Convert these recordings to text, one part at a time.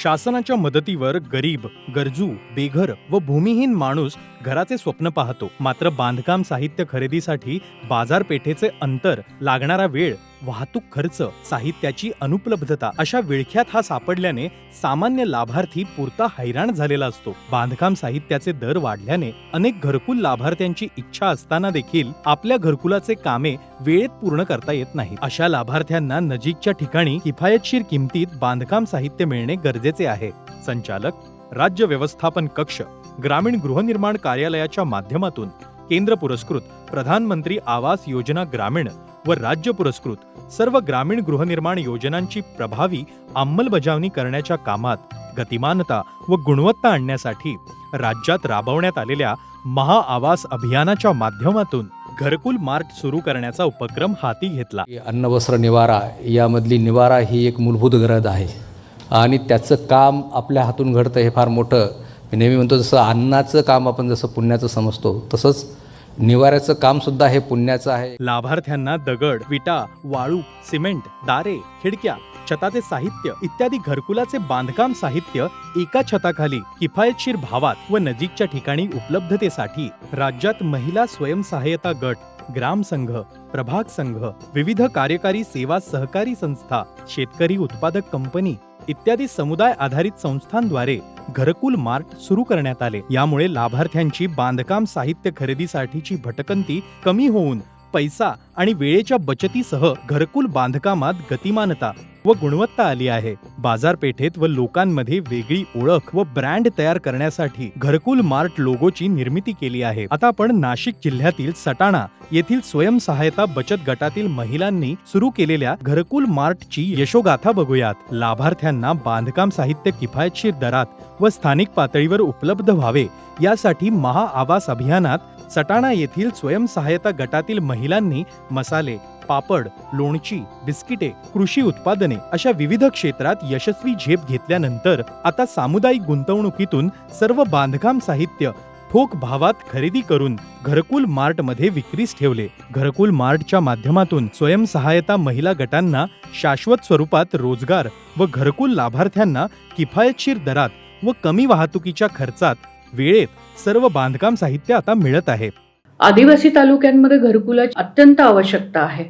शासनाच्या मदतीवर गरीब, गरजू, बेघर व भूमिहीन माणूस घराचे स्वप्न पाहतो. मात्र बांधकाम साहित्य खरेदीसाठी बाजारपेठेचे अंतर, लागणारा वेळ, वाहतूक खर्च, साहित्याची अनुपलब्धता अशा विळख्यात हा सापडल्याने सामान्य लाभार्थी पुरता हैराण झालेला असतो. बांधकाम साहित्याचे दर वाढल्याने अनेक घरकुल लाभार्थ्यांची इच्छा असताना देखील आपल्या घरकुलाचे कामे वेळेत पूर्ण करता येत नाही. अशा लाभार्थ्यांना नजीकच्या ठिकाणी किफायतशीर किमतीत बांधकाम साहित्य मिळणे गरजेचे आहे. संचालक, राज्य व्यवस्थापन कक्ष, ग्रामीण गृहनिर्माण कार्यालयाच्या माध्यमातून केंद्र पुरस्कृत प्रधानमंत्री आवास योजना ग्रामीण व राज्य पुरस्कृत सर्व ग्रामीण गृहनिर्माण योजनांची प्रभावी अंमलबजावणी करण्याच्या कामात गतिमानता व गुणवत्ता आणण्यासाठी राज्यात राबवण्यात आलेल्या महाआवास अभियानाच्या माध्यमातून घरकुल मार्ट सुरू करण्याचा उपक्रम हाती घेतला. अन्न, वस्त्र, निवारा यामधली निवारा ही एक मूलभूत गरज आहे आणि त्याचं काम आपल्या हातून घडतं हे फार मोठं. मी नेहमी म्हणतो, जसं अन्नाचं काम आपण जसं पुण्याचं समजतो तसंच निवाऱ्याचं काम सुद्धा हे पुण्याचं आहे. लाभार्थ्यांना दगड, विटा, वाळू, सिमेंट, दारे, खिडक्या, छताचे साहित्य इत्यादी घरकुलाचे बांधकाम साहित्य एका छताखाली किफायतशीर भावात व नजीकच्या ठिकाणी उपलब्धतेसाठी राज्यात महिला स्वयंसहायता गट, ग्रामसंघ, प्रभाग संघ, विविध कार्यकारी सेवा सहकारी संस्था, शेतकरी उत्पादक कंपनी इत्यादी समुदाय आधारित संस्थांद्वारे घरकुल मार्ट सुरू करण्यात आले. यामुळे लाभार्थ्यांची बांधकाम साहित्य खरेदीसाठीची भटकंती कमी होऊन पैसा आणि वेळेच्या बचतीसह घरकुल बांधकामात गतिमानता व गुणवत्ता आली आहे. बाजारपेठेत व लोकांमध्ये वेगळी ओळख व ब्रँड तयार करण्यासाठी घरकुल मार्ट लोगोची निर्मिती केली आहे. आता आपण नाशिक जिल्ह्यातील सटाणा येथील स्वयंसहायता बचत गटातील महिलांनी सुरू केलेल्या घरकुल मार्टची यशोगाथा बघूयात. लाभार्थ्यांना बांधकाम साहित्य किफायतशीर दरात व स्थानिक पातळीवर उपलब्ध व्हावे यासाठी महाआवास अभियानात सटाणा येथील स्वयंसहायता गटातील महिलांनी मसाले, पापड, लोणची, बिस्किटे, कृषी उत्पादने अशा विविध क्षेत्रात यशस्वी झेप घेतल्यानंतर आता सामुदायिक गुंतवणुकीतून सर्व बांधकाम साहित्य ठोक भावात खरेदी करून घरकुल मार्ट मध्ये विक्रीस ठेवले. घरकुल मार्टच्या माध्यमातून स्वयंसहायता महिला गटांना शाश्वत स्वरूपात रोजगार व घरकुल लाभार्थ्यांना किफायतशीर दरात व कमी वाहतुकीच्या खर्चात वेळेत सर्व बांधकाम साहित्य आता मिळत आहे. आदिवासी तालुक्यांमध्ये घरकुलाची अत्यंत आवश्यकता आहे,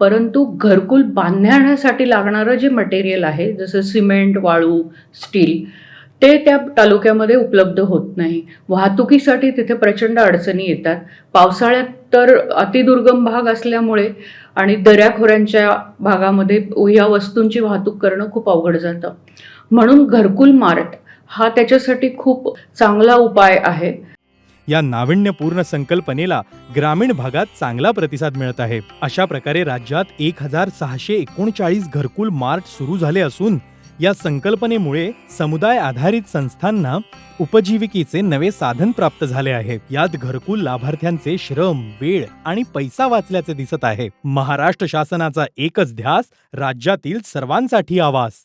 परंतु घरकुल बांधण्यासाठी लागणारं जे मटेरियल आहे, जसं सिमेंट, वाळू, स्टील, ते त्या तालुक्यामध्ये उपलब्ध होत नाही. वाहतुकीसाठी तिथे प्रचंड अडचणी येतात. पावसाळ्यात तर अतिदुर्गम भाग असल्यामुळे आणि दऱ्याखोऱ्यांच्या भागामध्ये या वस्तूंची वाहतूक करणं खूप अवघड जातं. म्हणून घरकुल मार्ट हा त्याच्यासाठी खूप चांगला उपाय आहे. या नाविन्यपूर्ण संकल्पनेला ग्रामीण भागात चांगला प्रतिसाद मिळत आहे. अशा प्रकारे राज्यात 1639 घरकुल मार्ट सुरू झाले असून या संकल्पनेमुळे समुदाय आधारित संस्थांना उपजीविकेचे नवे साधन प्राप्त झाले आहे. यात घरकुल लाभार्थ्यांचे श्रम, वेळ आणि पैसा वाचल्याचे दिसत आहे. महाराष्ट्र शासनाचा एकच ध्यास, राज्यातील सर्वांसाठी आवास.